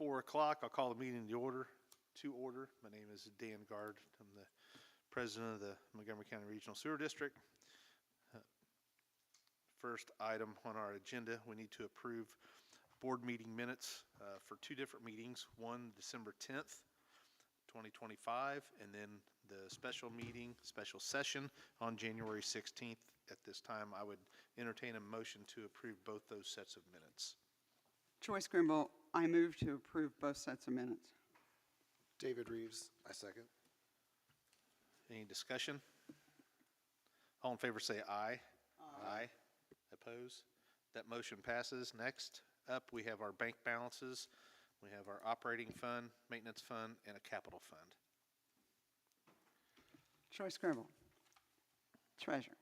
4 o'clock. I'll call the meeting to order. My name is Dan Gard. I'm the president of the Montgomery County Regional Sewer District. First item on our agenda, we need to approve board meeting minutes for two different meetings. One, December 10th, 2025, and then the special session on January 16th. At this time, I would entertain a motion to approve both those sets of minutes. Joyce Grimble, I move to approve both sets of minutes. David Reeves, I second. Any discussion? All in favor say aye. Aye. Oppose? That motion passes. Next up, we have our bank balances. We have our operating fund, maintenance fund, and a capital fund. Joyce Grimble, treasurer.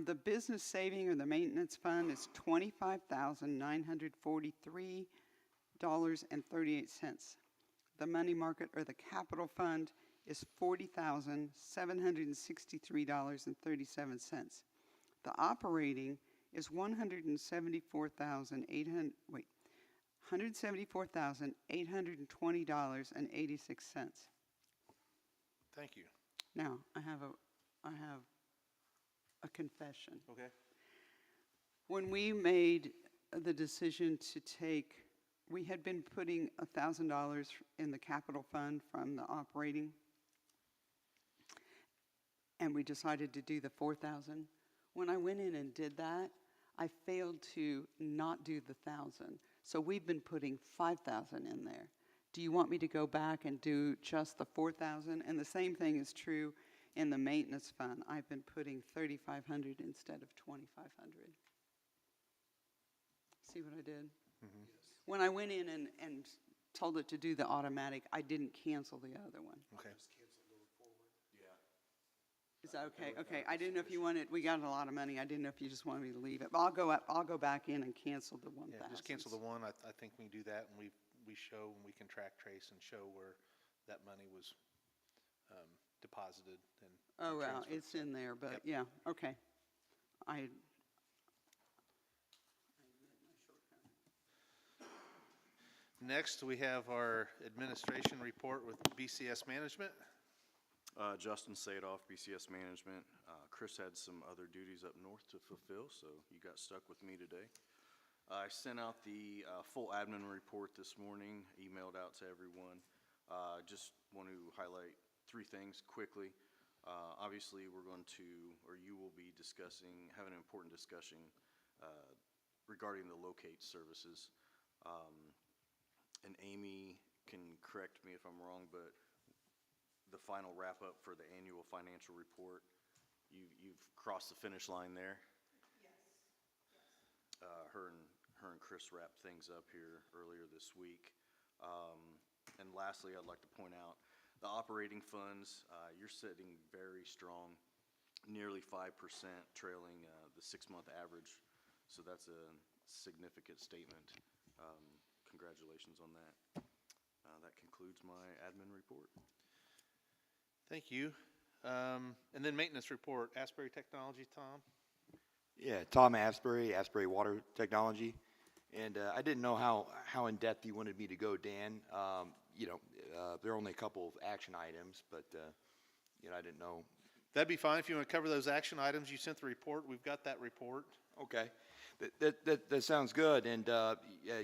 The business saving or the maintenance fund is $25,943.38. The money market or the capital fund is $40,763.37. The operating is $174,820.86. Thank you. Now I have a confession. Okay. When we made the decision to take, we had been putting $1,000 in the capital fund from the operating, and we decided to do the $4,000. When I went in and did that, I failed to not do the $1,000. So we've been putting $5,000 in there. Do you want me to go back and do just the $4,000? And the same thing is true in the maintenance fund. I've been putting $3,500 instead of $2,500. See what I did? Mm-hmm. Yes. When I went in and told it to do the automatic, I didn't cancel the other one. Okay. Just cancel going forward. Yeah. Is that okay? Okay. I didn't know if you wanted. We got a lot of money. I didn't know if you just wanted me to leave it. But I'll go back in and cancel the 1,000. Yeah, just cancel the one. I think we can do that, and we show, and we can track, trace, and show where that money was deposited. And Oh well, transferred. it's in there. But Yep. yeah, okay. Next, we have our administration report with BCS Management. Justin Sadoff, BCS Management. Chris had some other duties up north to fulfill, so you got stuck with me today. I sent out the full admin report this morning, emailed out to everyone. Just want to highlight three things quickly. Obviously, we're going to, or you will be having an important discussion regarding the locate services. And Amy can correct me if I'm wrong, but the final wrap-up for the annual financial report, you've crossed the finish line there. Yes. Her and Chris wrapped things up here earlier this week. And lastly, I'd like to point out the operating funds. You're sitting very strong, nearly 5% trailing the 6-month average. So that's a significant statement. Congratulations on that. That concludes my admin report. Thank you. And then maintenance report, Asbury Technology, Tom. Yeah, Tom Asbury Water Technology. And I didn't know how in depth you wanted me to go, Dan. There are only a couple of action items, but I didn't know. That'd be fine if you want to cover those action items. You sent the report. We've got that report. Okay, that sounds good. And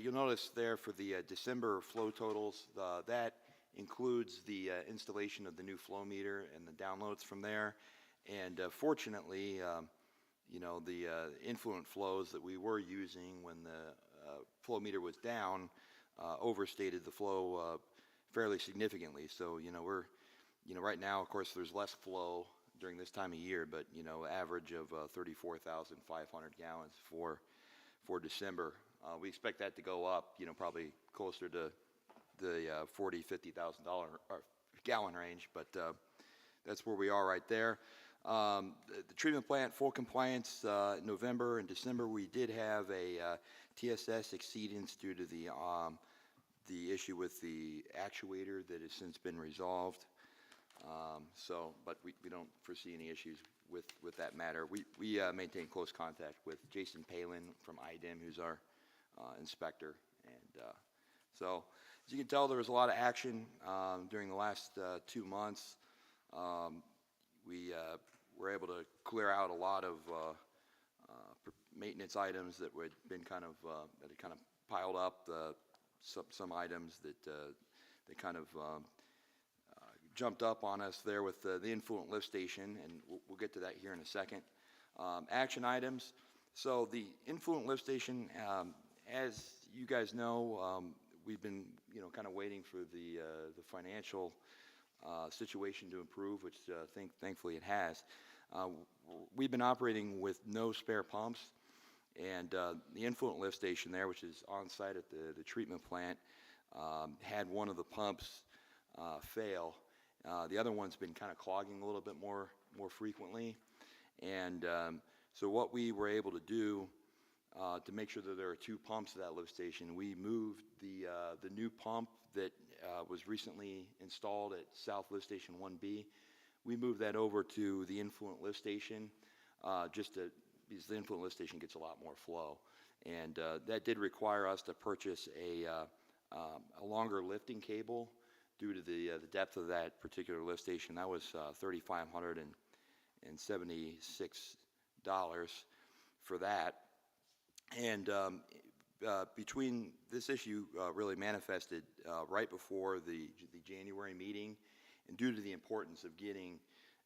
you'll notice there for the December flow totals, that includes the installation of the new flow meter and the downloads from there. And fortunately, the influent flows that we were using when the flow meter was down overstated the flow fairly significantly. So we're right now, of course, there's less flow during this time of year, but average of 34,500 gallons for December. We expect that to go up, probably closer to the $40,000-$50,000 gallon range, but that's where we are right there. The treatment plant full compliance. November and December we did have a TSS exceedance due to the issue with the actuator that has since been resolved. But we don't foresee any issues with that matter. We maintain close contact with Jason Palin from IDEM, who's our inspector, and So, as you can tell, there was a lot of action during the last 2 months. We were able to clear out a lot of maintenance items that had been kind of piled up. Some items that kind of jumped up on us there with the influent lift station, and we'll get to that here in a second. Action items. So the influent lift station, as you guys know, we've been kind of waiting for the financial situation to improve, which thankfully it has. We've been operating with no spare pumps, and the influent lift station there, which is on site at the treatment plant, had one of the pumps fail. The other one's been kind of clogging a little bit more frequently, and so what we were able to do to make sure that there are 2 pumps at that lift station, we moved the new pump that was recently installed at South Lift Station 1B. We moved that over to the influent lift station because the influent lift station gets a lot more flow, and that did require us to purchase a longer lifting cable due to the depth of that particular lift station. That was $3,576 for that. And between this issue really manifested right before the January meeting, and due to the importance of getting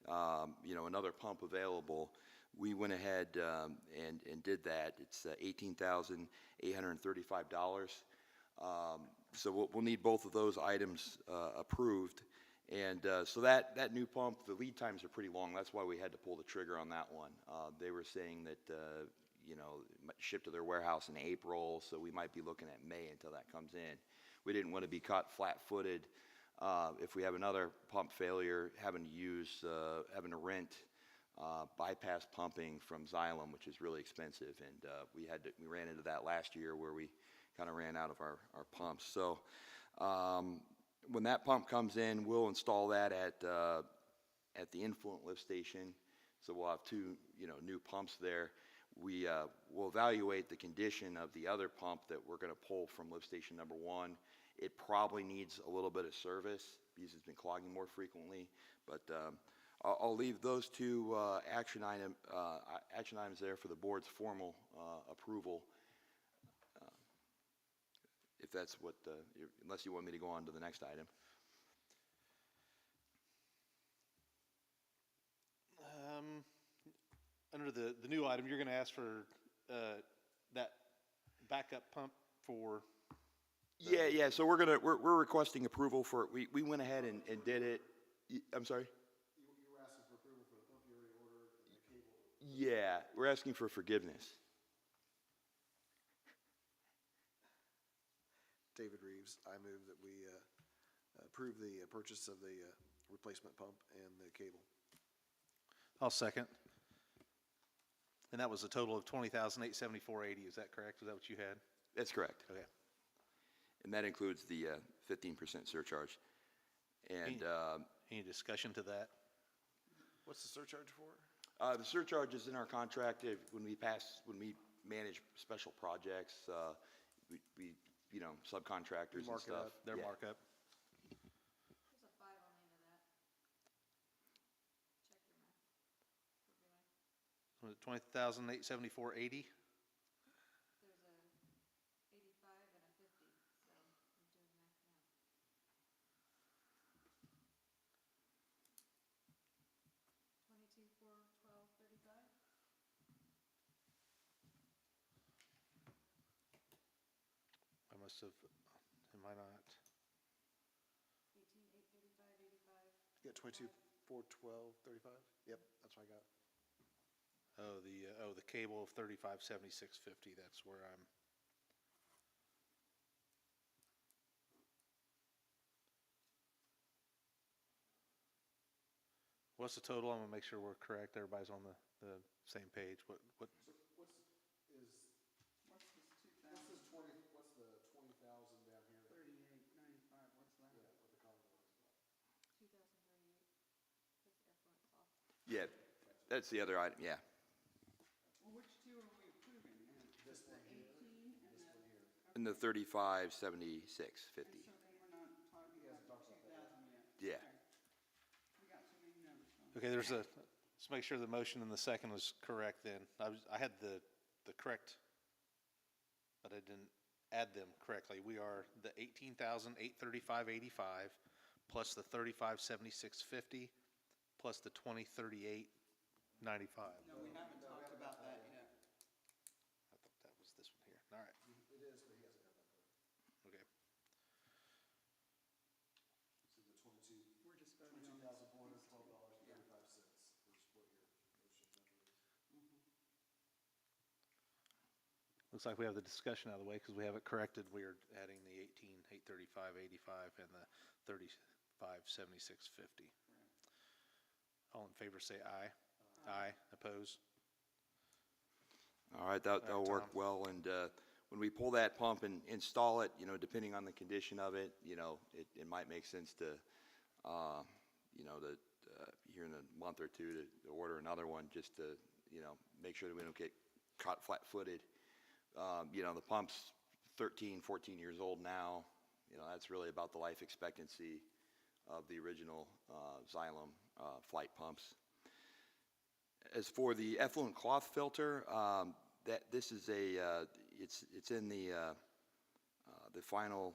another pump available, we went ahead and did that. It's $18,835. So we'll need both of those items approved. And so that new pump, the lead times are pretty long. That's why we had to pull the trigger on that one. They were saying that it might ship to their warehouse in April, so we might be looking at May until that comes in. We didn't want to be caught flat-footed if we have another pump failure, having to rent bypass pumping from Xylem, which is really expensive, and we ran into that last year where we kind of ran out of our pumps. So when that pump comes in, we'll install that at the influent lift station. So we'll have 2 new pumps there. We'll evaluate the condition of the other pump that we're going to pull from lift station number 1. It probably needs a little bit of service because it's been clogging more frequently, but I'll leave those 2 action items there for the board's formal approval. If that's what, unless you want me to go on to the next item. Under the new item, you're going to ask for that backup pump for. Yeah. So we're requesting approval for it. We went ahead and did it. I'm sorry. You were asking for approval for the pump you already ordered and the cable. Yeah, we're asking for forgiveness. David Reeves, I move that we approve the purchase of the replacement pump and the cable. I'll second. And that was a total of $20,874.80. Is that correct? Is that what you had? That's correct. Okay. And that includes the 15% surcharge. And Any discussion to that? What's the surcharge for? the surcharge is in our contract. When we manage special projects, we subcontractors and Mark it stuff. up. Their Yeah. markup? There's a 5 on the end of that. Check your math. Was it $20,874.80? There's a 85 and a 50, so I'm doing math now. 22, 4, 12, 35? I must have, am I not? 18, 8, 35, 85. You got 22, 4, 12, 35? Yep, that's what I got. The cable of $35.76.50. That's where I'm. What's the total? I'm gonna make sure we're correct. Everybody's on the same page. What? What's this 2,000? What's the 20,000 down here? 38.95, what's that? Yeah, what the Commodore is about. 2,038. Because effluent's off. Yeah, that's the other item. Yeah. Well, which 2 are we approving then? This one here, this one here. In the 35, 76, 50. So then we're not talking about the 2,000 yet. Yeah. Okay. We got too many notes. Okay, let's make sure the motion and the second was correct then. I had the correct, but I didn't add them correctly. We are the 18,835.85 plus the 3576.50 plus the 2038.95. No, we haven't talked about that yet. I thought that was this one here. All right. It is, but he hasn't got that far. Okay. So the 22, We're just voting on this. $22,412.35 is what your motion number is. Looks like we have the discussion out of the way because we have it corrected. We are adding the 18,835.85 and the 3576.50. All in favor say aye. Aye. Oppose? All right, that'll work Tom. well, and when we pull that pump and install it, depending on the condition of it, it might make sense to, here in a month or two, to order another one, just to, make sure that we don't get caught flat-footed. The pump's 13, 14 years old now. That's really about the life expectancy of the original Xylem flight pumps. As for the effluent cloth filter, this is it's in the final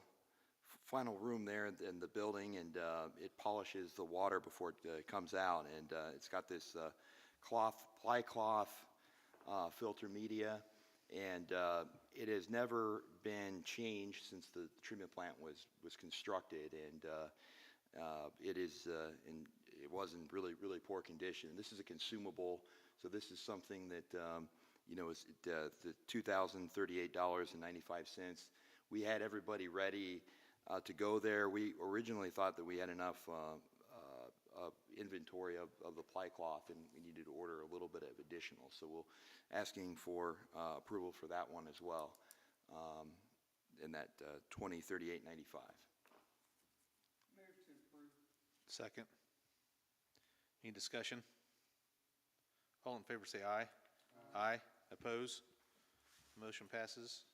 room there in the building, and it polishes the water before it comes out, and it's got this ply cloth filter media, and it has never been changed since the treatment plant was constructed, and it was in really, really poor condition. This is a consumable, so this is something that, is the $2,038.95. We had everybody ready to go there. We originally thought that we had enough inventory of the ply cloth, and we needed to order a little bit of additional. So we'll asking for approval for that one as well, in that $2038.95. Move to approve. Second. Any discussion? All in favor say aye. Aye. Oppose? Motion passes.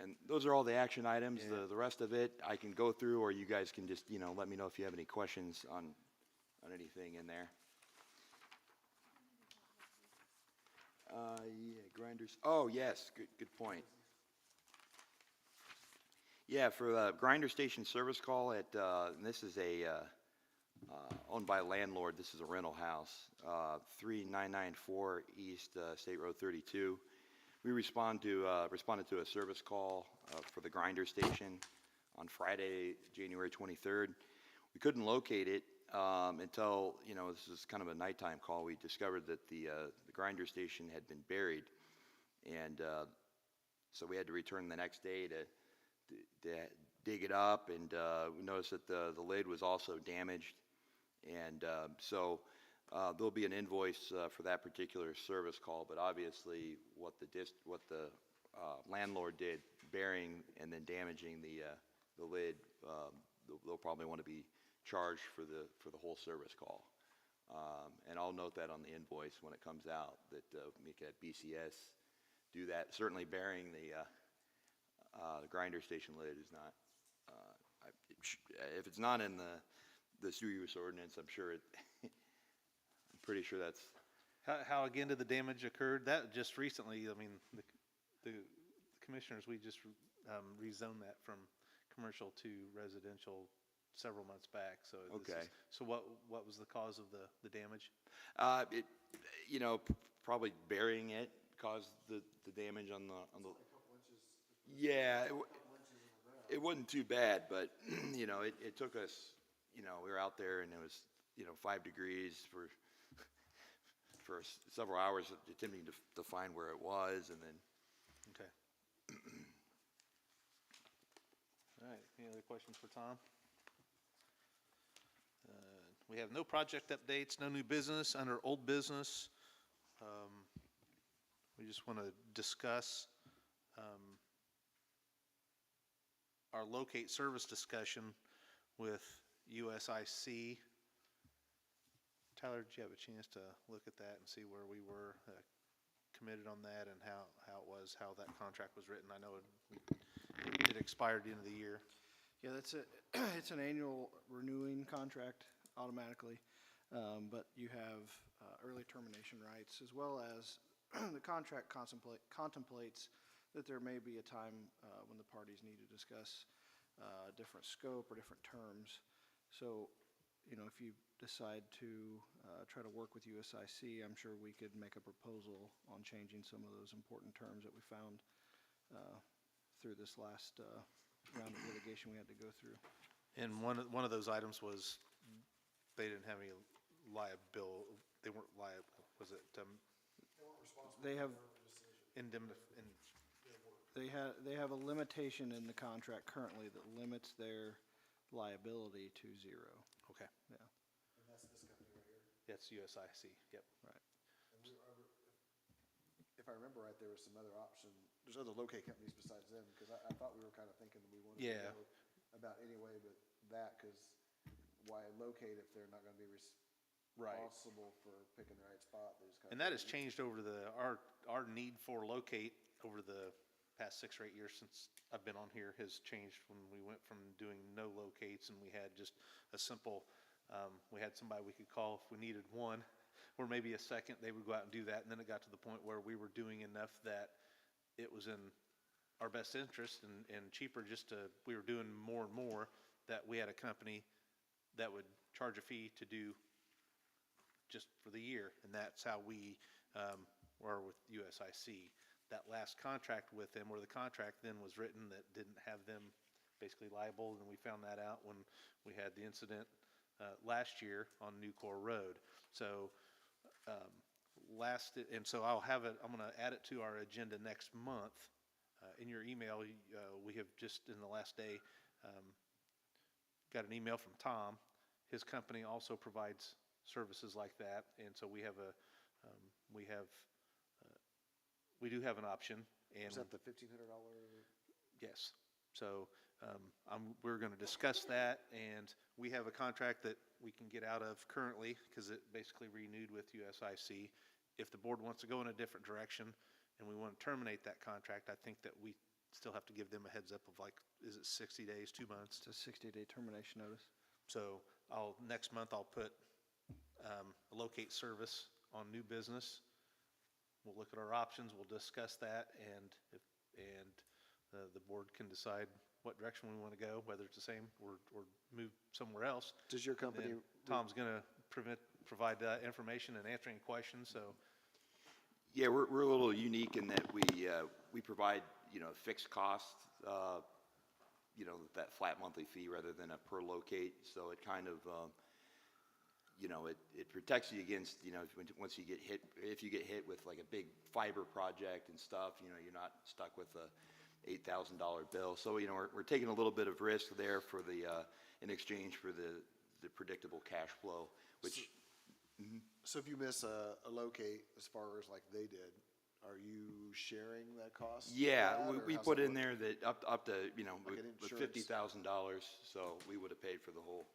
And those are all the action items. Yeah. The rest of it I can go through, or you guys can just, let me know if you have any questions on anything in there. Yeah, grinders. Oh, yes, good point. Yeah, for the grinder station service call and this is owned by a landlord. This is a rental house, 3994 East State Road 32. We responded to a service call for the grinder station on Friday, January 23rd. We couldn't locate it until, this is kind of a nighttime call. We discovered that the grinder station had been buried, and so we had to return the next day to dig it up, and we noticed that the lid was also damaged, and so there'll be an invoice for that particular service call. But obviously, what the landlord did, burying and then damaging the lid, they'll probably want to be charged for the whole service call. And I'll note that on the invoice when it comes out, that we can at BCS do that. Certainly, burying the grinder station lid is not. If it's not in the sewer use ordinance, I'm sure I'm pretty sure that's. How again did the damage occurred? That just recently, I mean, the commissioners, we just rezoned that from commercial to residential several months back. So Okay. So what was the cause of the damage? It, probably burying it caused the damage on the. Yeah, it wasn't too bad, but it took us. We were out there and it was 5 degrees for several hours attempting to find where it was, and then. Okay. All right. Any other questions for Tom? We have no project updates, no new business. Under old business, we just want to discuss our locate service discussion with USIC. Tyler, did you have a chance to look at that and see where we were? committed on that and how that contract was written. I know it expired at the end of the year. Yeah, that's a, it's an annual renewing contract automatically, but you have early termination rights, as well as the contract contemplates that there may be a time when the parties need to discuss different scope or different terms. So, you know, if you decide to try to work with USIC, I'm sure we could make a proposal on changing some of those important terms that we found through this last round of litigation we had to go through. And one of those items was they didn't have any liability, they weren't liable, was it They have, they have a limitation in the contract currently that limits their liability to 0. Okay, Yeah, And that's this company right here. that's USIC, yep. right. And if I remember right, there was some other option, there's other locate companies besides them, because I thought we were kind of thinking we wanted to Yeah. go about anyway, but that, because why locate if they're not gonna be Right. responsible for picking the right spot? They just kind of. And that has changed over our need for locate over the past 6 or 8 years since I've been on here has changed when we went from doing no locates and we had just a simple, we had somebody we could call if we needed one, or maybe a second, they would go out and do that. And then it got to the point where we were doing enough that it was in our best interest and cheaper we were doing more and more, that we had a company that would charge a fee to do just for the year, and that's how we were with USIC. That last contract with them, where the contract then was written that didn't have them basically liable, and we found that out when we had the incident last year on Newcore Road. So so I'll have it, I'm going to add it to our agenda next month. In your email, we have just in the last day got an email from Tom. His company also provides services like that, and so we do have an option. And Is that the $1,500? yes, so we're going to discuss that, and we have a contract that we can get out of currently because it basically renewed with USIC. If the board wants to go in a different direction and we want to terminate that contract, I think that we still have to give them a heads up of is it 60 days, 2 months? It's a 60-day termination notice. So next month I'll put a locate service on new business. We'll look at our options, we'll discuss that, and the board can decide what direction we want to go, whether it's the same or move somewhere else. Does your company? Then Tom's going to provide that information and answer any questions, so. Yeah, we're a little unique in that we provide, fixed cost, that flat monthly fee rather than a per locate. So it kind of, it protects you against, once you get hit, if you get hit with like a big fiber project and stuff, you're not stuck with a $8,000 bill. So, we're taking a little bit of risk there for in exchange for the predictable cash flow, which. So if you miss a locate as far as like they did, are you sharing that cost? Yeah, for that, we or how's put that in work? there that up to, Like an with insurance? $50,000, so we would have paid for the whole,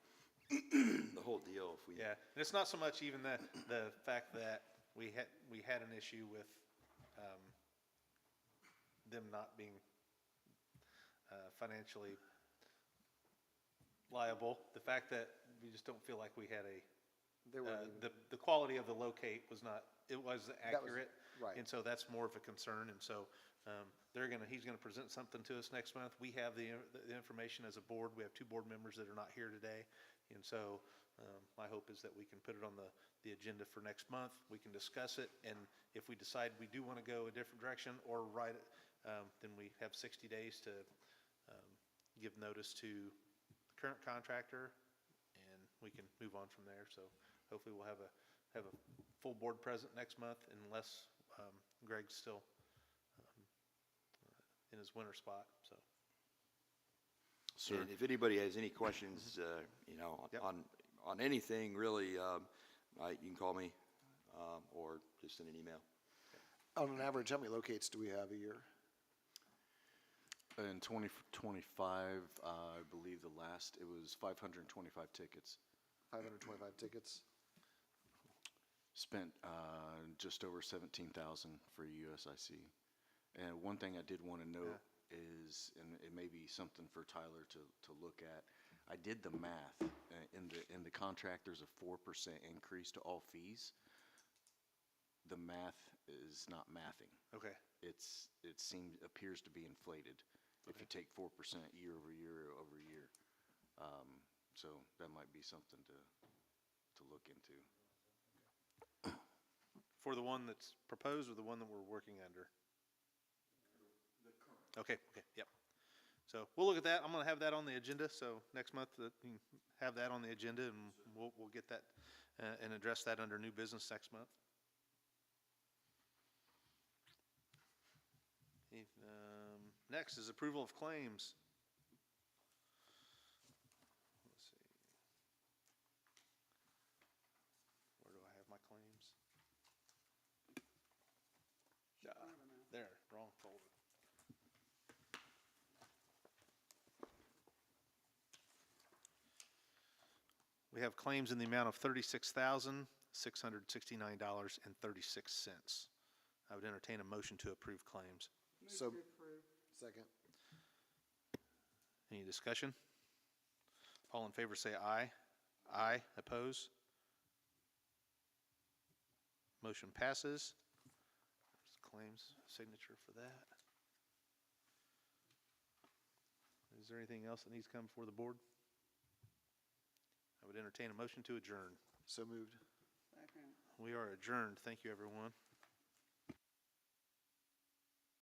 the whole deal if we. Yeah, and it's not so much even the fact that we had an issue with them not being financially liable. The fact that we just don't feel like we had They weren't even. the quality of the locate was not, it was That was- accurate. right. And so that's more of a concern, and so he's gonna present something to us next month. We have the information as a board. We have 2 board members that are not here today. And so my hope is that we can put it on the agenda for next month. We can discuss it, and if we decide we do want to go a different direction or write it, then we have 60 days to give notice to the current contractor, and we can move on from there. So hopefully we'll have a full board present next month, unless Greg's still in his winter spot, so. And if anybody has any questions, Yep. on anything really, you can call me, or just send an email. On an average, how many locates do we have a year? In 2025, I believe it was 525 tickets. 525 tickets? Spent just over 17,000 for USIC. And one thing I did want to note is, and it may be something for Tyler to look at, I did the math. In the contract, there's a 4% increase to all fees. The math is not mathing. Okay. It appears to be inflated if you take 4% year over year over year. So that might be something to look into. For the one that's proposed or the one that we're working under? Okay, yep. So we'll look at that. I'm gonna have that on the agenda, so next month, you can have that on the agenda, and we'll get that, and address that under new business next month. Next is approval of claims. Let's see. Where do I have my claims? There, wrong folder. We have claims in the amount of $36,669.36. I would entertain a motion to approve claims. So, second. Any discussion? All in favor say aye. Aye. Oppose? Motion passes. There's claims signature for that. Is there anything else that needs to come before the board? I would entertain a motion to adjourn. So moved. Second. We are adjourned. Thank you, everyone.